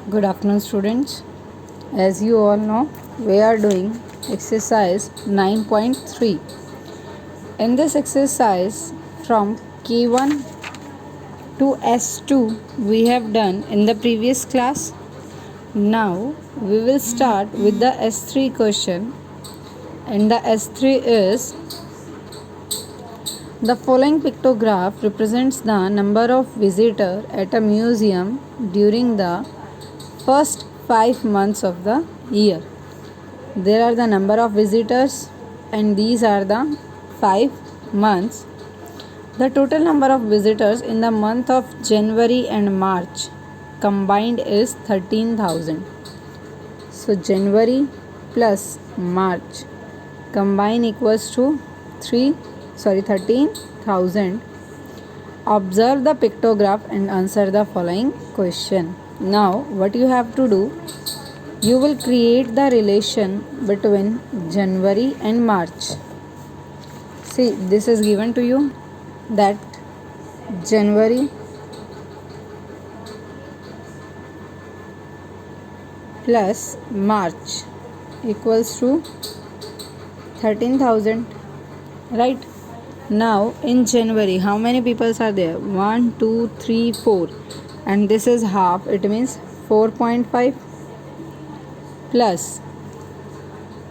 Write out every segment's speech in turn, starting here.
Good afternoon, students. As you all know, we are doing exercise 9.3. In this exercise, from K1 to S2, we have done in the previous class. Now, we will start with the S3 question, and the S3 is the following pictograph represents the number of visitors at a museum during the first 5 months of the year. There are the number of visitors and these are the 5 months. The total number of visitors in the month of January and March combined is 13,000. So January plus March combined equals to 13,000. Observe the pictograph and answer the following question. Now what you have to do, you will create the relation between January and March. See, this is given to you that January plus March equals to 13,000, right? Now in January, how many people are there? 1, 2, 3, 4, and this is half, it means 4.5 plus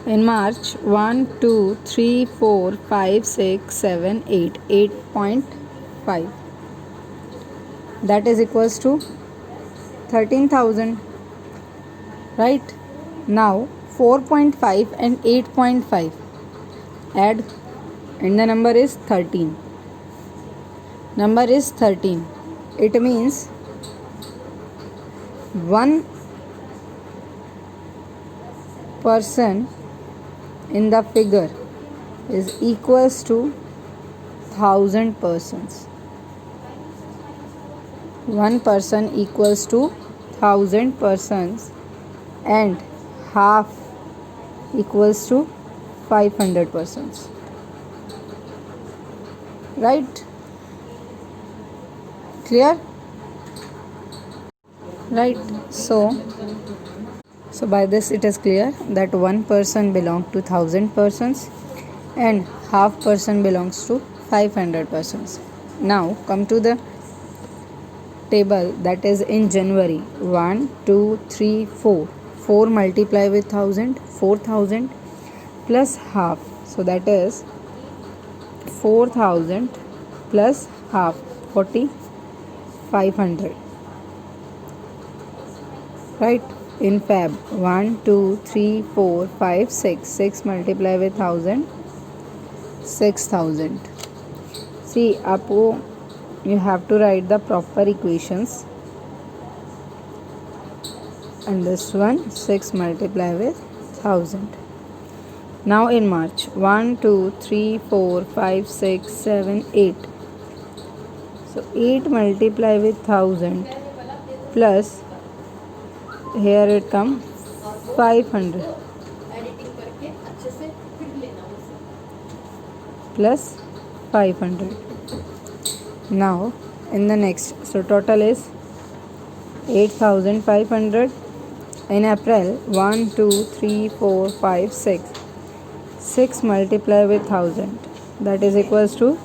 in March 1, 2, 3, 4, 5, 6, 7, 8, 8.5, that is equals to 13,000, right? Now 4.5 and 8.5 add and the number is 13. Number is 13. It means one person in the figure is equals to 1,000 persons. One person equals to 1,000 persons and half equals to 500 persons, right? Clear? Right. So by this it is clear that one person belongs to 1,000 persons and half person belongs to 500 persons. Now come to the table, that is in January 1, 2, 3, 4. 4 multiply with 1,000, 4,000 plus half. So that is 4,000 plus half, 4,500. Right? In Feb 1, 2, 3, 4, 5, 6. 6 multiply with 1,000, 6,000. See, apo you have to write the proper equations, and this one 6 multiply with 1,000. Now in March 1, 2, 3, 4, 5, 6, 7, 8. So 8 multiply with 1,000 plus here it comes 500 plus 500. Now in the next, so total is 8,500. In April 1, 2, 3, 4, 5, 6. 6 multiply with 1,000, that is equals to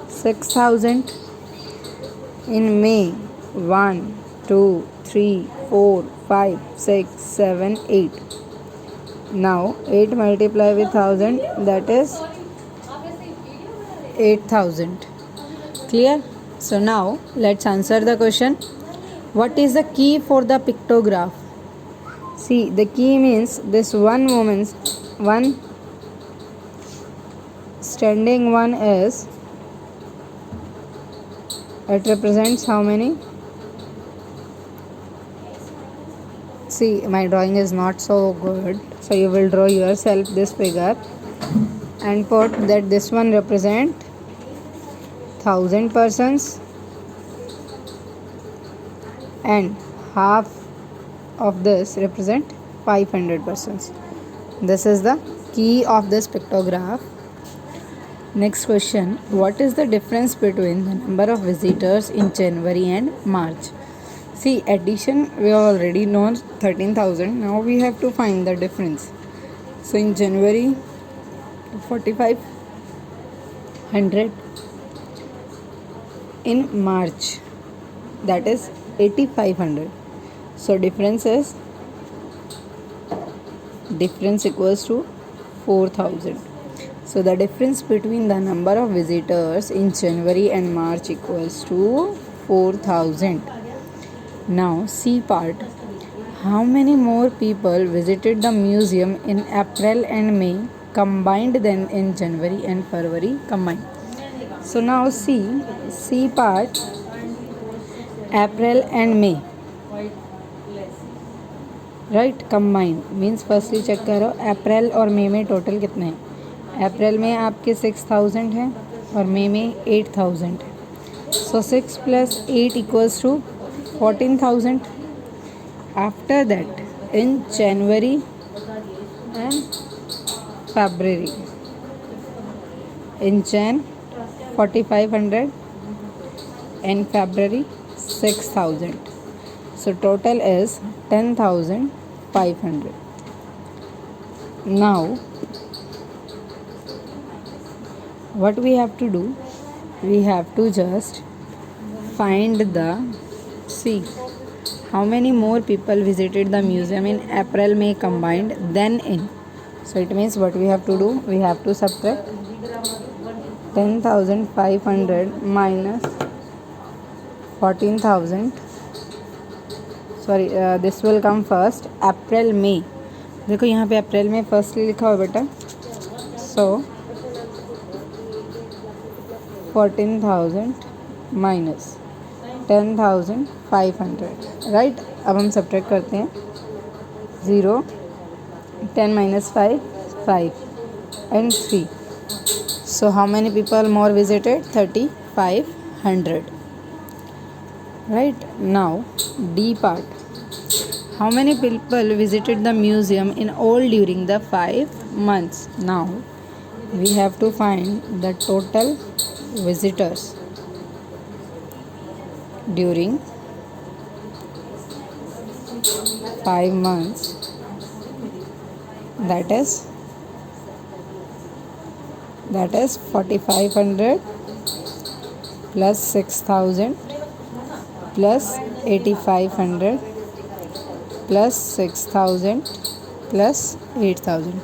6,000. In May 1, 2, 3, 4, 5, 6, 7, 8. Now 8 multiply with 1,000, that is 8,000. Clear? So now let's answer the question. What is the key for the pictograph? See, the key means this one woman's, one standing one is, it represents how many? See, my drawing is not so good, so you will draw yourself this figure and put that this one represent 1,000 persons and half of this represent 500 persons. This is the key of this pictograph. Next question. What is the difference between the number of visitors in January and March? See, addition we already know 13,000. Now we have to find the difference. So in January 4,500, in March that is 8,500. So difference equals to 4,000. So the difference between the number of visitors in January and March equals to 4,000. Now C part. How many more people visited the museum in April and May combined than in January and February combined? So now C part, April and May, right combine means firstly check करो अप्रैल और मई में total कितने हैं. अप्रैल में आपके 6,000 है और मई में 8,000 है. So 6 + 8 equals to 14,000. After that in January and February, in Jan 4,500, in February 6,000. So total is 10,500. Now what we have to do, we have to just find the see how many more people visited the museum in April May combined than in. So it means what we have to do, we have to subtract 10,500 minus 14,000. Sorry, this will come first. April May, देखो यहाँ पे अप्रैल में firstly लिखा हुआ बेटा. सो 14,000 minus 10,500, right. अब हम subtract करते हैं. 0, 10 minus 5, 5 and 3. So how many people more visited? 3,500. Right. Now D part. How many people visited the museum in all during the 5 months? Now we have to find the total visitors during 5 months. That is 4,500 plus 6,000 plus 8,500 plus 6,000 plus 8,000.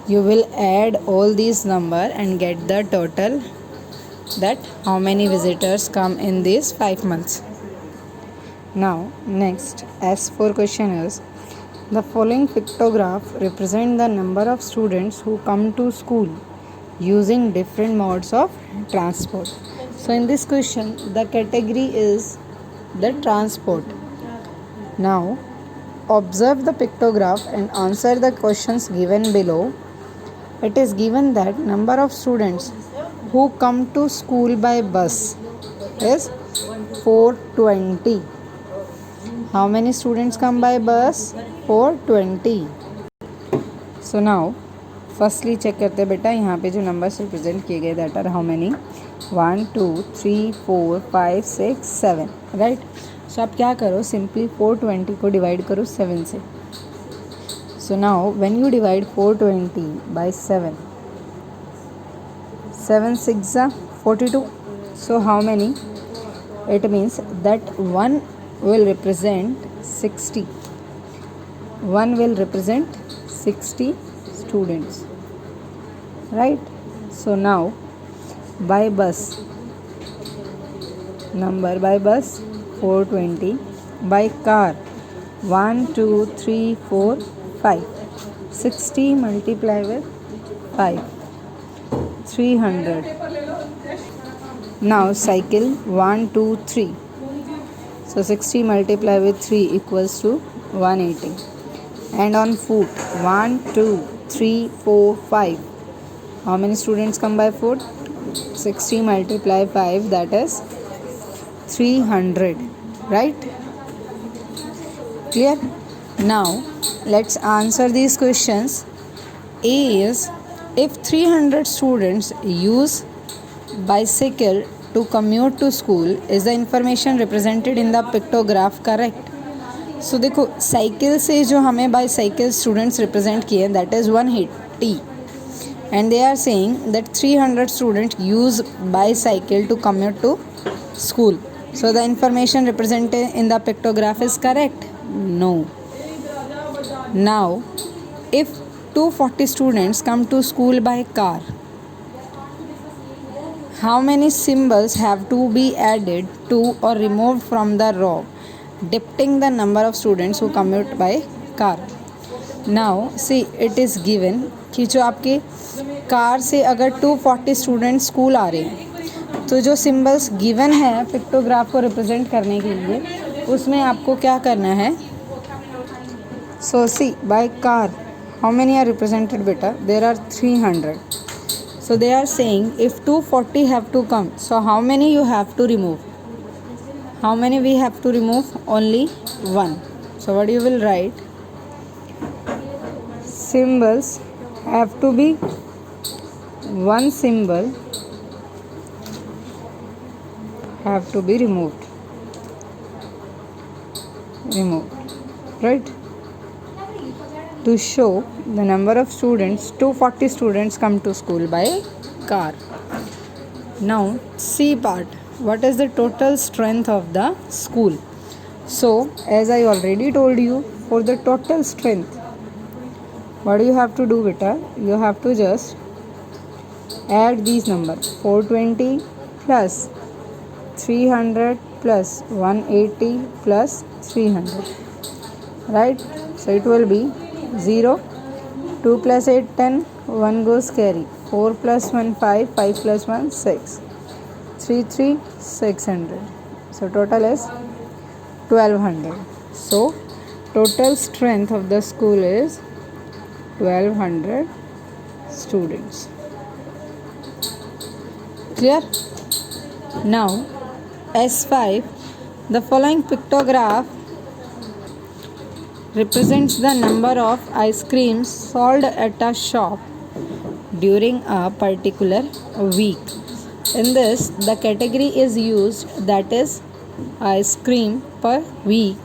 You will add all these number and get the total, that how many visitors come in these 5 months. Now next, S4 question is, the following pictograph represent the number of students who come to school using different modes of transport. So in this question the category is the transport. Now observe the pictograph and answer the questions given below. It is given that number of students who come to school by bus is 420. How many students come by bus? 420. So now firstly check करते हैं बेटा, यहाँ पे जो numbers represent किए गए that are how many, 1 2 3 4 5 6 7, right. So आप क्या करो, सिंपली 420 को डिवाइड करो 7 से. So now when you divide 420 by 7, 7 6 42. So how many, it means that 1 will represent 60. 1 will represent 60 students, right. So now by bus, number by bus 420, by car 1 2 3 4 5, 60 multiply with 5, 300. Now cycle 1 2 3. So 60 multiply with 3 equals to 180. And on foot 1 2 3 4 5. How many students come by foot? 60 multiply 5, that is 300, right? Clear? Now let's answer these questions. A is, if 300 students use bicycle to commute to school, is the information represented in the pictograph correct? So देखो cycle से जो हमें bicycle students represent किए that is 180 and they are saying that 300 students use bicycle to commute to school. So the information represented in the pictograph is correct? No. Now, if 240 students come to school by car, how many symbols have to be added to or removed from the row depicting the number of students who commute by car? Now see, it is given कि जो आपके car से अगर 240 student school आ रहे हैं तो जो symbols given है पिक्टोग्राफ को रिप्रेजेंट करने के लिए उसमें आपको क्या करना है. So see by car how many are represented बेटा? There are 300. So they are saying if 240 have to come, so how many you have to remove? How many we have to remove? Only one. So what you will write? Symbols have to be one symbol have to be removed. Right? To show the number of students, 240 students come to school by car. Now C part, what is the total strength of the school? So as I already told you, for the total strength what do you have to do beta? You have to just add these numbers, 420 plus 300 plus 180 plus 300, right? So it will be 0, 2 plus 8 10, 1 goes carry, 4 plus 1 5, 5 plus 1 6, 3 3 600. So total is 1200. So total strength of the school is 1200 students. Clear? Now S5, the following pictograph represents the number of ice creams sold at a shop during a particular week. In this, the category is used, that is ice cream per week.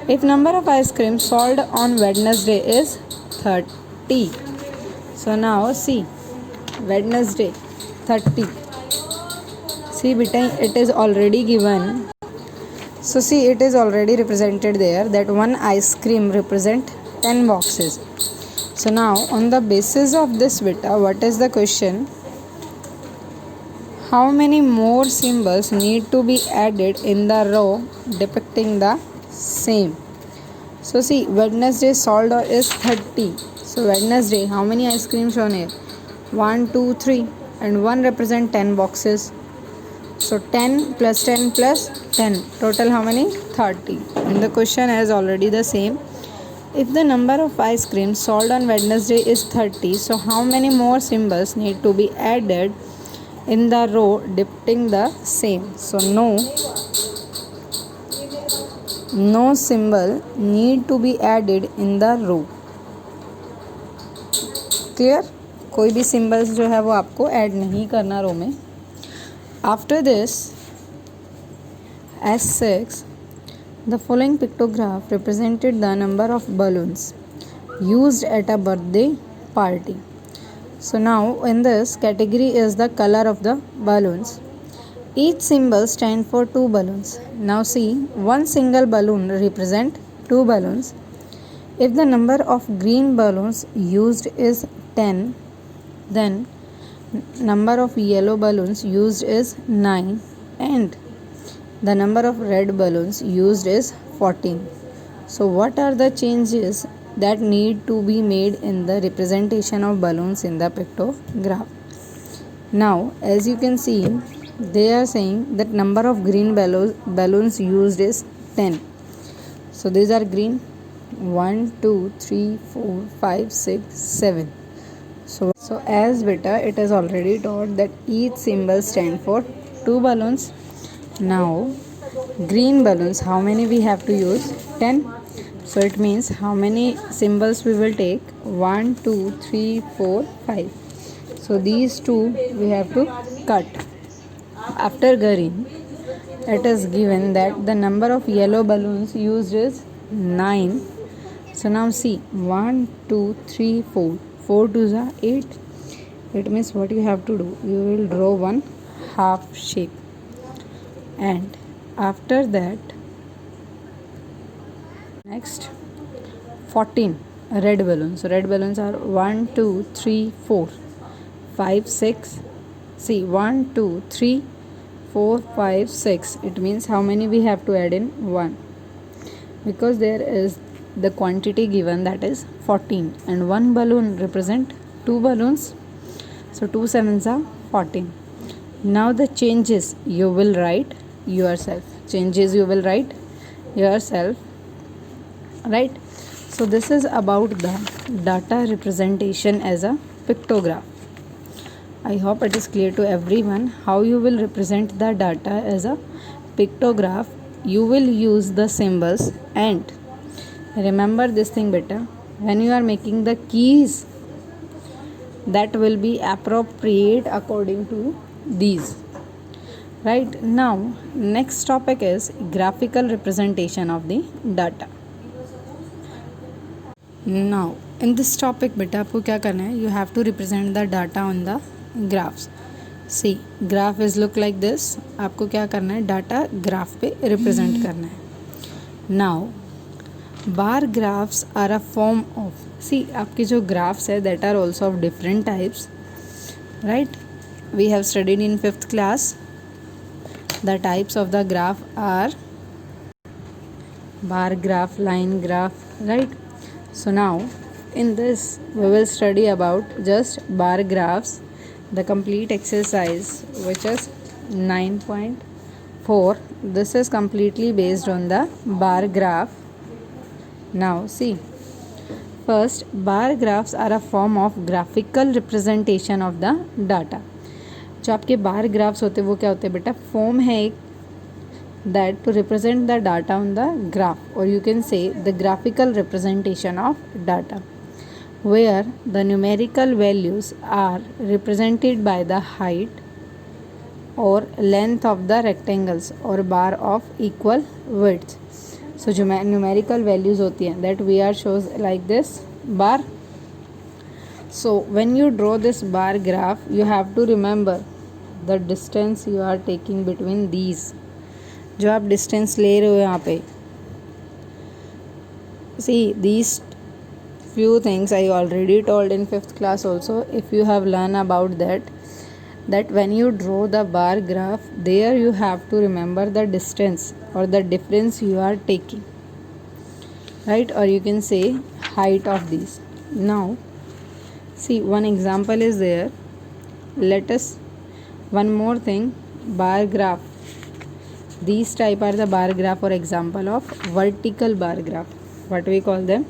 If number of ice cream sold on Wednesday is 30. So now see, Wednesday 30. See beta, it is already given. So see, it is already represented there that one ice cream represent 10 boxes. So now on the basis of this beta, what is the question? How many more symbols need to be added in the row depicting the same? So see, Wednesday sold is 30. So Wednesday, how many ice creams shown here? 1 2 3 and 1 represent 10 boxes. So 10 plus 10 plus 10, total how many? 30. And the question is already the same. If the number of ice creams sold on Wednesday is 30, so how many more symbols need to be added in the row depicting the same? So no symbol need to be added in the row. Clear? कोई भी symbols जो है वो आपको add नहीं करना रो में. After this, S6, the following pictograph represented the number of balloons used at a birthday party. So now in this category is the color of the balloons. Each symbol stands for 2 balloons. Now see, one single balloon represent 2 balloons. If the number of green balloons used is 10, then number of yellow balloons used is 9 and the number of red balloons used is 14. So what are the changes that need to be made in the representation of balloons in the pictograph? Now as you can see, they are saying that number of green balloons used is 10. So these are green, 1 2 3 4 5 6 7. So as beta, it is already taught that each symbol stand for 2 balloons. Now green balloons, how many we have to use? 10. So it means how many symbols we will take? 1 2 3 4 5. So these two we have to cut. After green, it is given that the number of yellow balloons used is 9. So now see, 1, 2, 3, 4. 4 2s are 8. It means what you have to do, you will draw one half shape, and after that next 14 red balloons. So red balloons are 1, 2, 3, 4, 5, 6. See, 1, 2, 3, 4, 5, 6. It means how many we have to add in? 1, because there is the quantity given, that is 14, and one balloon represent two balloons. So 2 sevens are 14. Now the changes you will write yourself. Changes you will write yourself. Right? So this is about the data representation as a pictograph. I hope it is clear to everyone how you will represent the data as a pictograph. You will use the symbols, and remember this thing beta, when you are making the keys, that will be appropriate according to these. Right? Now next topic is graphical representation of the data. Now in this topic beta आपको क्या करना है, you have to represent the data on the graphs. See, graph is look like this. आपको क्या करना है, data graph पे represent करना है. Now bar graphs are a form of, see आपके जो graphs है that are also of different types. Right? We have studied in 5th class. The types of the graph are bar graph, line graph. Right? So now in this we will study about just bar graphs, the complete exercise, which is 9.4. This is completely based on the bar graph. Now see, first, bar graphs are a form of graphical representation of the data. जो आपके बार graphs होते हैं वो क्या होते हैं बेटा, form है एक that to represent the data on the graph, or you can say the graphical representation of data, where the numerical values are represented by the height or length of the rectangles or bar of equal width. So जो numerical values होती हैं that we are shows like this bar. So when you draw this bar graph, you have to remember the distance you are taking between these. जो आप distance ले रहे हो यहाँ पे, see these few things I already told in 5th class also. If you have learned about that when you draw the bar graph, there you have to remember the distance or the difference you are taking, right? Or you can say height of these. Now see, one example is there. Let us one more thing, bar graph. These type are the bar graph or example of vertical bar graph. What we call them?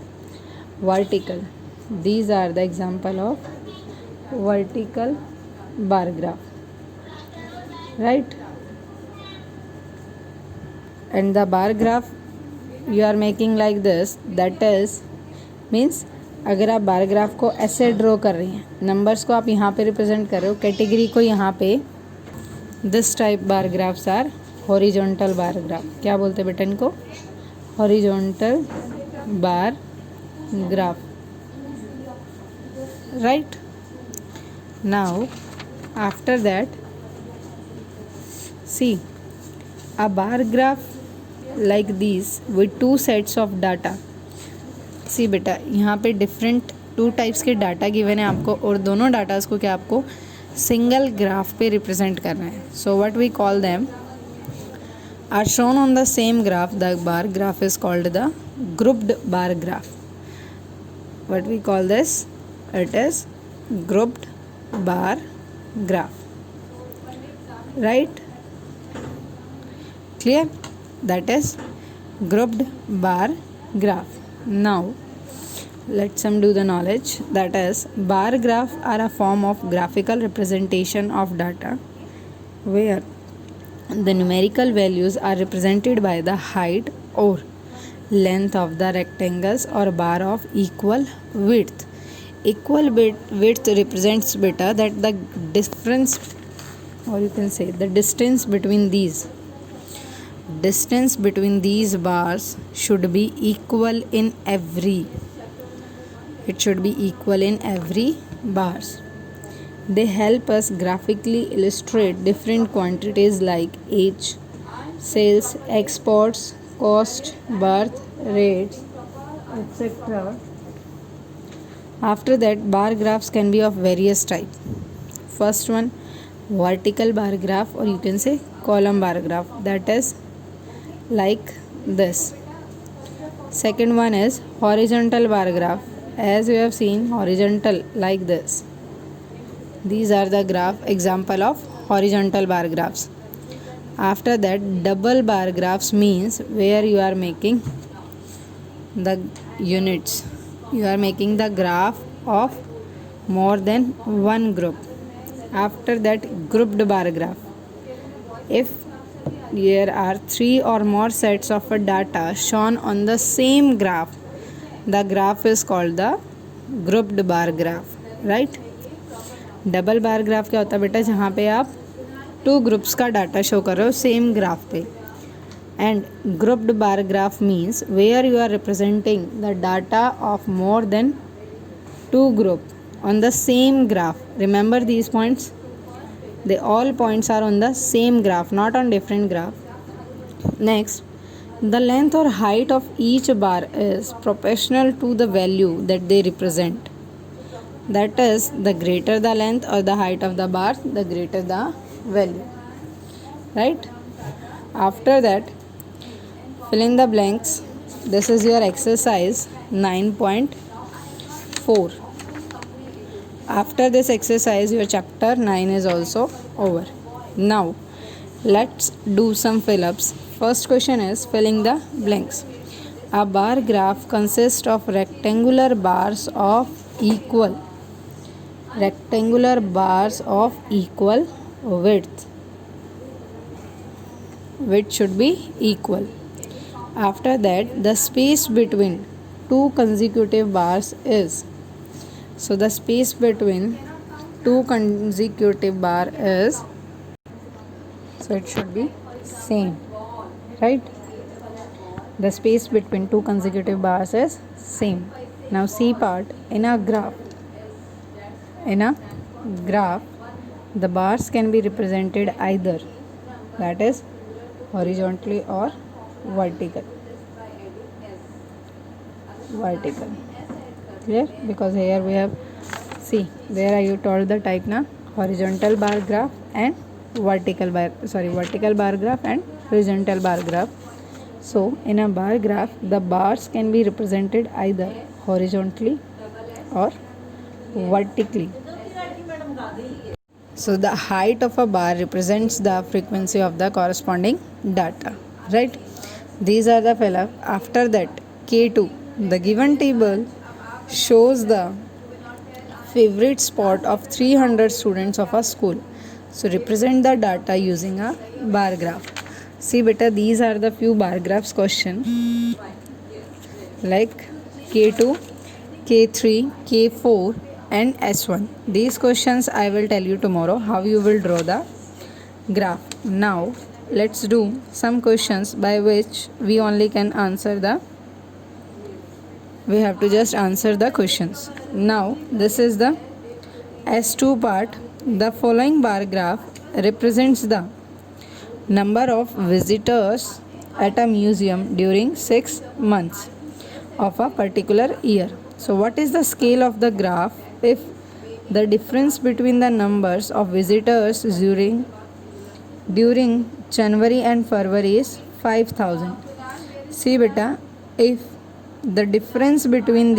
Vertical. These are the example of vertical bar graph. Right? And the bar graph you are making like this, that is means अगर आप bar graph को ऐसे draw कर रही हैं, numbers को आप यहाँ पे रिप्रेजेंट कर रहे हो, कैटेगरी को यहाँ पे, this type bar graphs are horizontal bar graph. क्या बोलते हैं बेटा इनको? Horizontal bar graph. Right? Now after that see a bar graph like these with two sets of data. सी बेटा यहाँ पे डिफरेंट 2 टाइप्स के डाटा गिवन है आपको, और दोनों डाटास को क्या आपको सिंगल ग्राफ पे रिप्रेजेंट करना है. So what we call them are shown on the same graph. The bar graph is called the grouped bar graph. What we call this? It is grouped bar graph. Right? Clear? That is grouped bar graph. Now let's do the knowledge. That is, bar graph are a form of graphical representation of data where the numerical values are represented by the height or length of the rectangles or bar of equal width. Equal width represents beta that the difference or you can say the distance between these bars should be equal in every bars. They help us graphically illustrate different quantities like age, sales, exports, cost, birth rates, etc. After that, bar graphs can be of various type. First one, vertical bar graph, or you can say column bar graph, that is like this. Second one is horizontal bar graph, as you have seen, horizontal like this. These are the example of horizontal bar graphs. After that, double bar graphs means where you are making the units. You are making the graph of more than one group. After that, grouped bar graph. If there are 3 or more sets of data shown on the same graph, the graph is called the grouped bar graph, right? Double bar graph क्या होता है बेटा, जहाँ पे आप 2 groups का data show कर रहे हो सेम ग्राफ पे. And grouped bar graph means where you are representing the data of more than 2 group on the same graph. Remember these points, they all points are on the same graph, not on different graph. Next, the length or height of each bar is proportional to the value that they represent. That is, the greater the length or the height of the bar, the greater the value, right? After that, fill in the blanks. This is your exercise 9.4. After this exercise, your chapter 9 is also over. Now, let's do some fill-ups. First question is filling the blanks. A bar graph consists of rectangular bars of equal width. Width should be equal. After that, the space between 2 consecutive bars is, so the space between 2 consecutive bar is, so it should be same, right? The space between 2 consecutive bars is same. Now C part, in a graph the bars can be represented either, that is horizontally or vertical. Clear? Because here we have, see, there you told the type na, horizontal bar graph and vertical bar graph and horizontal bar graph. So in a bar graph, the bars can be represented either horizontally or vertically. So the height of a bar represents the frequency of the corresponding data, right? These are the fill-up. After that, K2, the given table shows the favorite spot of 300 students of a school. So represent the data using a bar graph. See beta, these are the few bar graphs question, like K2, K3, K4 and S1. These questions I will tell you tomorrow how you will draw the graph. Now let's do some questions by which we only can answer the, we have to just answer the questions. Now this is the S2 part. The following bar graph represents the number of visitors at a museum during 6 months of a particular year. So what is the scale of the graph if the difference between the numbers of visitors during January and February is 5,000? See beta, if the difference between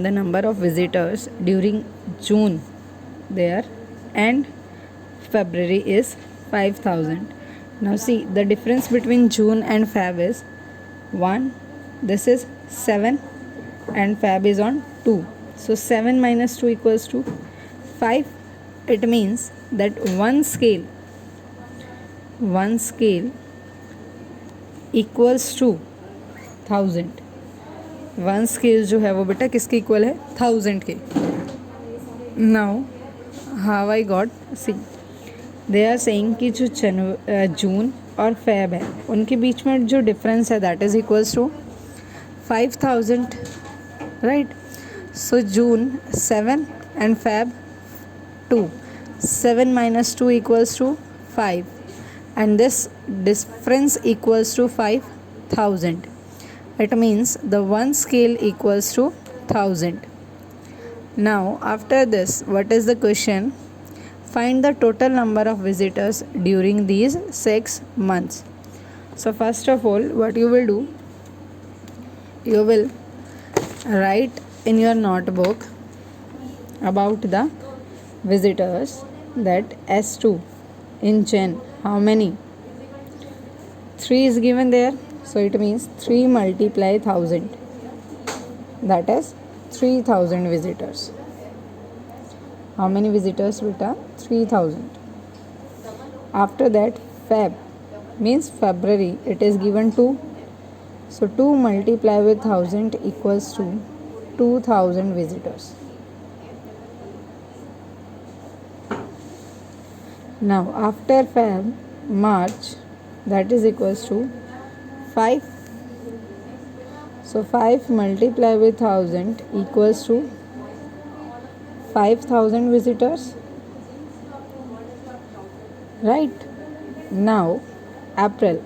the number of visitors during June there and February is 5,000. Now see, the difference between June and Feb is 1, this is 7 and Feb is on 2. So 7 minus 2 equals to 5. It means that one scale equals to 1000. One scale जो है वो बेटा किसके equal है, 1000 के. Now how I got, see, they are saying कि जो जून और फेब है उनके बीच में जो डिफरेंस है that is equals to 5000, right. So June 7 and Feb 2. 7 minus 2 equals to 5, and this difference equals to 5000. It means the one scale equals to 1000. Now after this, what is the question? Find the total number of visitors during these 6 months. So first of all, what you will do, you will write in your notebook about the visitors, that S2 in Jan, how many? 3 is given there, so it means 3 multiply 1000, that is 3000 visitors. How many visitors beta? 3000. After that, Feb means February, it is given 2, so 2 multiply with 1000 equals to 2000 visitors. Now after Feb, March, that is equals to 5. So 5 multiply with 1000 equals to 5000 visitors, right. Now April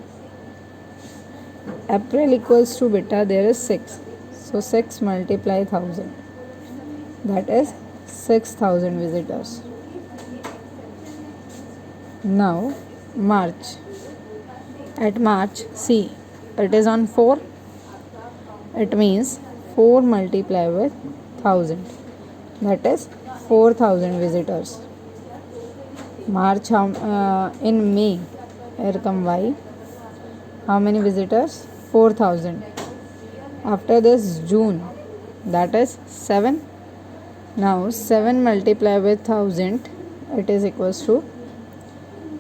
equals to beta, there is 6, so 6 multiply 1000, that is 6000 visitors. Now March, at March, see, it is on 4, it means 4 multiply with 1000, that is 4000 visitors. March, in May, here come Y, how many visitors? 4000. After this, June, that is 7. Now 7 multiply with 1000, it is equals to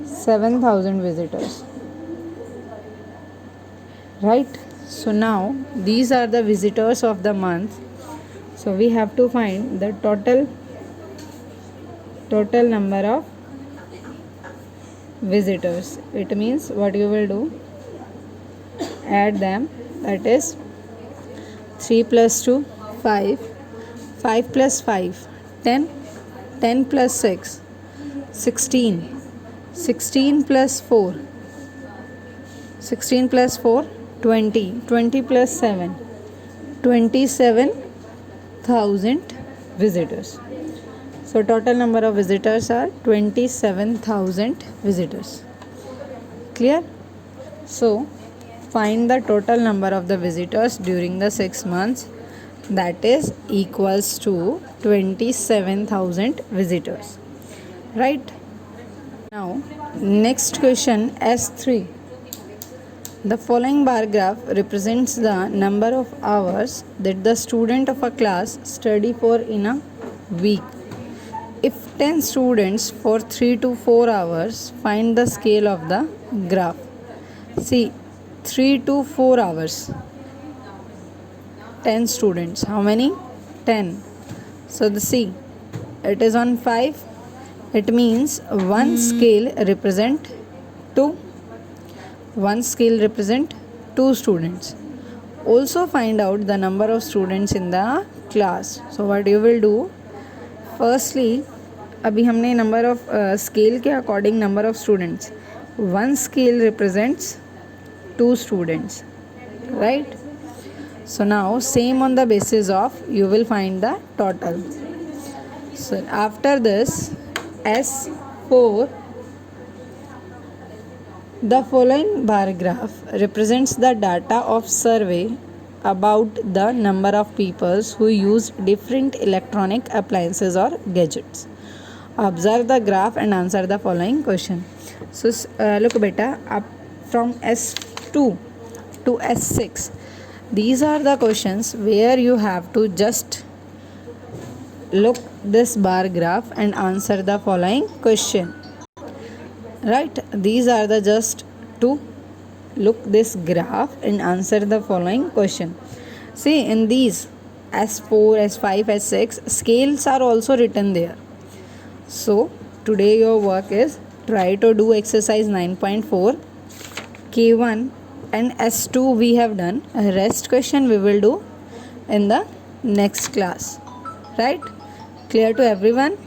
7000 visitors, right. So now these are the visitors of the month, so we have to find the total number of visitors. It means what you will do, add them, that is 3 plus 2 5, 5 plus 5 10, 10 plus 6 16, 16 plus 4 20, 20 plus 7 27,000 visitors. So total number of visitors are 27,000 visitors. Clear? So find the total number of the visitors during the 6 months, that is equals to 27,000 visitors, right. Now next question, S3. The following bar graph represents the number of hours that the student of a class study for in a week. If 10 students for 3 to 4 hours, find the scale of the graph. See, 3 to 4 hours, 10 students, how many? 10. So the C, it is on 5, it means one scale represent 2. One scale represent 2 students. Also find out the number of students in the class. So what you will do, firstly, अभी हमने number of scale के according number of students, one scale represents 2 students, right. So now same on the basis of you will find the total. So after this, S4, the following bar graph represents the data of survey about the number of people who use different electronic appliances or gadgets. Observe the graph and answer the following question. So look beta, up from S2 to S6, these are the questions where you have to just look this bar graph and answer the following question, right. These are the just to look this graph and answer the following question. See, in these S4, S5, S6 scales are also written there. So today your work is try to do exercise 9.4, K1 and S2 we have done. A rest question we will do in the next class. Right? Clear to everyone?